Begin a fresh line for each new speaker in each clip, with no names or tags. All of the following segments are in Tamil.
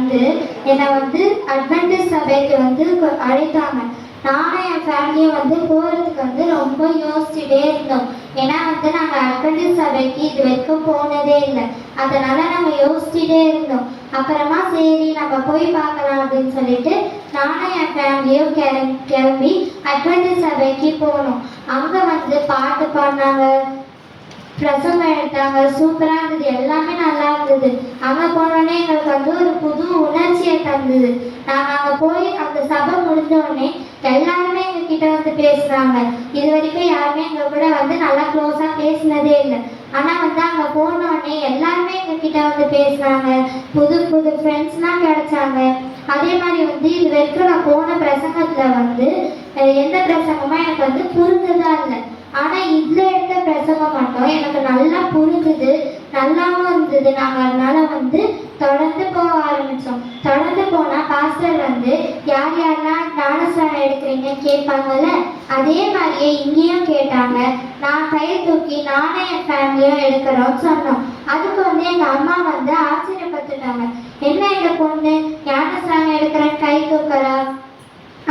வந்து என்னை வந்து அட்வென்டிஸ்ட் சபைக்கு வந்து அழைத்தாங்க. நானும் என் ஃபேமிலியும் வந்து போகிறதுக்கு வந்து ரொம்ப யோசிச்சுட்டே இருந்தோம். ஏன்னா வந்து நாங்கள் அட்வென்டிஸ்ட் சபைக்கு இது வரைக்கும் போனதே இல்லை. அதனால நாங்கள் யோசிச்சுட்டே இருந்தோம். அப்புறமா சரி நம்ம போய் பார்க்கலாம் அப்படின்னு சொல்லிட்டு நானும் என் ஃபேமிலியும் கிளம்பி அட்வென்டிஸ்ட் சபைக்கு போனோம். அங்கே வந்து பாட்டு பாடினாங்க, பிரசங்கம் எடுத்தாங்க, சூப்பராக இருந்தது, எல்லாமே நல்லா இருந்தது. அங்கே போனோடனே எங்களுக்கு வந்து ஒரு புது உணர்ச்சியை தந்தது. நாங்கள் அங்கே போய் அந்த சபை முடிஞ்சோடனே எல்லாருமே எங்ககிட்ட வந்து பேசுனாங்க. இது வரைக்கும் யாருமே எங்கள் கூட வந்து நல்லா க்ளோஸாக பேசினதே இல்லை. ஆனால் வந்து அங்கே போனோடனே எல்லாருமே எங்ககிட்ட வந்து பேசுனாங்க. புது புது ஃப்ரெண்ட்ஸ்லாம் கிடைச்சாங்க. அதே மாதிரி வந்து இது வரைக்கும் நான் போன பிரசங்கத்தில் வந்து எந்த பிரசங்கமும் எனக்கு வந்து புரிஞ்சதா இல்லை. ஆனால் இதில் எடுத்த பிரசங்கம் மட்டும் எனக்கு நல்லா புரிஞ்சுது, நல்லாவும் இருந்தது. நாங்கள் அதனால வந்து தொடர்ந்து போக ஆரம்பித்தோம். தொடர்ந்து போனால் பாஸ்டர் வந்து யார் யாரெல்லாம் ஞானஸ்நானம் எடுக்கிறீங்கன்னு கேட்பாங்கல்ல, அதே மாதிரியே இங்கேயும் கேட்டாங்க. நான் கையை தூக்கி நானும் என் ஃபேமிலியும் எடுக்கிறோம்னு சொன்னோம். அதுக்கு வந்து எங்கள் அம்மா வந்து ஆச்சரியப்பட்டுட்டாங்க. என்ன இந்த பொண்ணு ஞானஸ்நானம் எடுக்கிறேன்னு கை தூக்கிறா,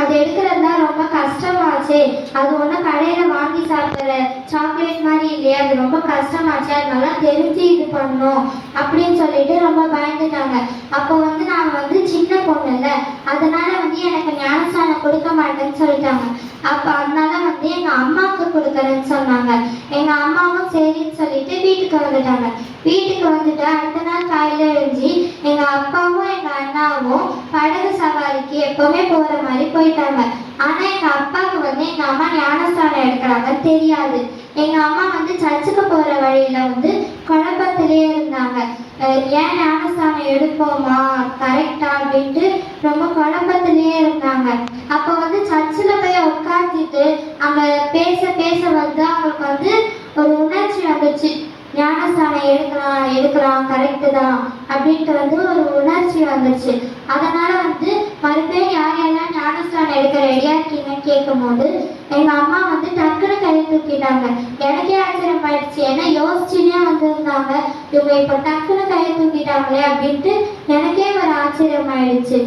அது எடுக்கிறது தான் ரொம்ப கஷ்டமாச்சு, அது ஒன்றும் கடையில் வாங்கி சாப்பிட்ற சாக்லேட் மாதிரி இல்லையா, அது ரொம்ப கஷ்டமாச்சு, அதனால தெரிஞ்சு இது பண்ணோம் அப்படின்னு சொல்லிட்டு ரொம்ப பயந்துட்டாங்க. அப்போ வந்து நாங்கள் வந்து சின்ன பொண்ணு இல்லை, அதனால வந்து எனக்கு ஞானஸ்நானம் கொடுக்க மாட்டேன்னு சொல்லிட்டாங்க. அப்போ அதனால வந்து எங்கள் அம்மாவுக்கு கொடுக்குறேன்னு சொன்னாங்க. எங்கள் அம்மாவும் சரின்னு சொல்லிட்டு வீட்டுக்கு வந்துட்டாங்க. வீட்டுக்கு வந்துட்டு அடுத்த நாள் காலையில் எழுஞ்சி எங்கள் அப்பாவும் எங்கள் அண்ணாவும் படகு சவாரிக்கு எப்போவுமே போகிற மாதிரி போயிட்டாங்க. ஆனால் எங்கள் அப்பாவுக்கு வந்து எங்கள் அம்மா ஞானஸ்நானம் எடுக்கிறாங்கன்னு தெரியாது. எங்கள் அம்மா வந்து சர்ச்சுக்கு போகிற வழியில் வந்து குழப்பத்திலே இருந்தாங்க. ஏன் ஞானஸ்நானம் எடுப்போமா கரெக்டா அப்படின்ட்டு ரொம்ப குழப்பத்திலே இருந்தாங்க. அப்போ வந்து சர்ச்சில் போய் உட்காந்துட்டு அங்கே பேச பேச வந்து அவங்களுக்கு வந்து ஒரு உணர்ச்சி வந்துச்சு. ஞானஸ்நானம் எடுக்கலாம் கரெக்டு தான் அப்படின்ட்டு வந்து ஒரு உணர்ச்சி வந்துச்சு. அதனால வந்து மறுபடியும் யார் யாரெல்லாம் ஞானஸ்நானம் எடுக்க ரெடியா இருக்கீங்கன்னு கேட்கும்போது எங்கள் அம்மா வந்து டக்குன்னு கை தூக்கிட்டாங்க. எனக்கே ஆச்சரியம் ஆயிடுச்சு. ஏன்னா யோசிச்சுனே வந்திருந்தாங்க, இவங்க இப்போ டக்குன்னு கை தூக்கிட்டாங்களே அப்படின்ட்டு எனக்கே ஒரு ஆச்சரியம் ஆயிடுச்சு.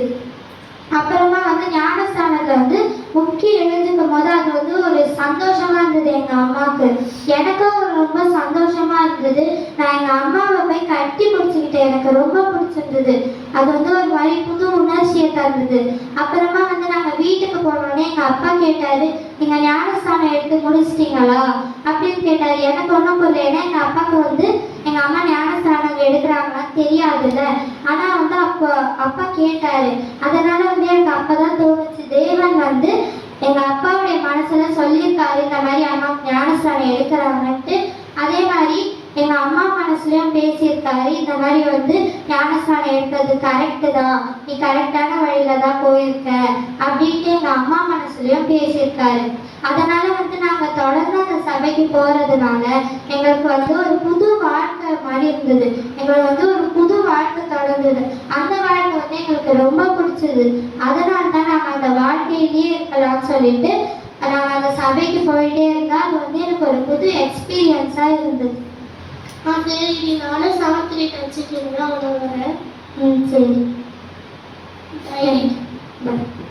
அப்புறமா வந்து ஞானஸ்தானத்தில் வந்து முக்கிய எழுந்துக்கும் போது அது வந்து ஒரு சந்தோஷமா இருந்தது எங்கள் அம்மாவுக்கு. எனக்கும் ரொம்ப சந்தோஷமா இருந்தது. நான் எங்கள் அம்மாவை போய் கட்டி பிடிச்சிக்கிட்டேன். எனக்கு ரொம்ப பிடிச்சிருந்தது. அது வந்து ஒரு மாதிரி புது உணர்ச்சியை தந்தது. அப்புறமா வந்து நாங்கள் வீட்டுக்கு போனோடனே எங்கள் அப்பா கேட்டார், நீங்கள் ஞானஸ்தானம் எடுத்து முடிச்சிட்டிங்களா அப்படின்னு கேட்டார். எனக்கு ஒன்றும் புரியல. ஏன்னா எங்கள் அப்பாவுக்கு வந்து எங்கள் அம்மா ஞானஸ்தானம் எடுக்கிறாங்கன்னு தெரியாதுல்ல. ஆனால் வந்து அப்பா கேட்டார். அதனால வந்து எனக்கு அப்போ தான் தோணுச்சு, தேவன் வந்து எங்கள் அப்பாவுடைய மனசுல சொல்லியிருக்காரு இந்த மாதிரி அம்மா ஞானஸ்தானம் எடுக்கிறாங்கன்ட்டு. அதே மாதிரி எங்கள் அம்மா மனசுலையும் பேசியிருக்காரு, இந்த மாதிரி வந்து ஞானஸ்தானம் எடுக்கிறது கரெக்டு தான், நீ கரெக்டான வழியில தான் போயிருக்க அப்படின்ட்டு எங்கள் அம்மா மனசுலையும் பேசியிருக்காரு. அதனால வந்து நாங்கள் தொடர்ந்து அந்த சபைக்கு போகிறதுனால எங்களுக்கு வந்து ஒரு புது வாழ்க்கை மாதிரி இருந்தது. எங்களுக்கு வந்து ஒரு புது வாழ்க்கை தொடர்ந்தது. அந்த வாழ்க்கை வந்து எங்களுக்கு ரொம்ப பிடிச்சது. அதனால தான் நாங்கள் அந்த வாழ்க்கையிலேயே இருக்கலாம்னு சொல்லிட்டு நாங்கள் அந்த சபைக்கு போயிட்டே இருந்தால் அது வந்து எனக்கு ஒரு புது எக்ஸ்பீரியன்ஸாக இருந்தது.
அது இது நானும் சமத்துறை வச்சுக்கிங்களா? அவ்வளோ வர
சரி.
பை.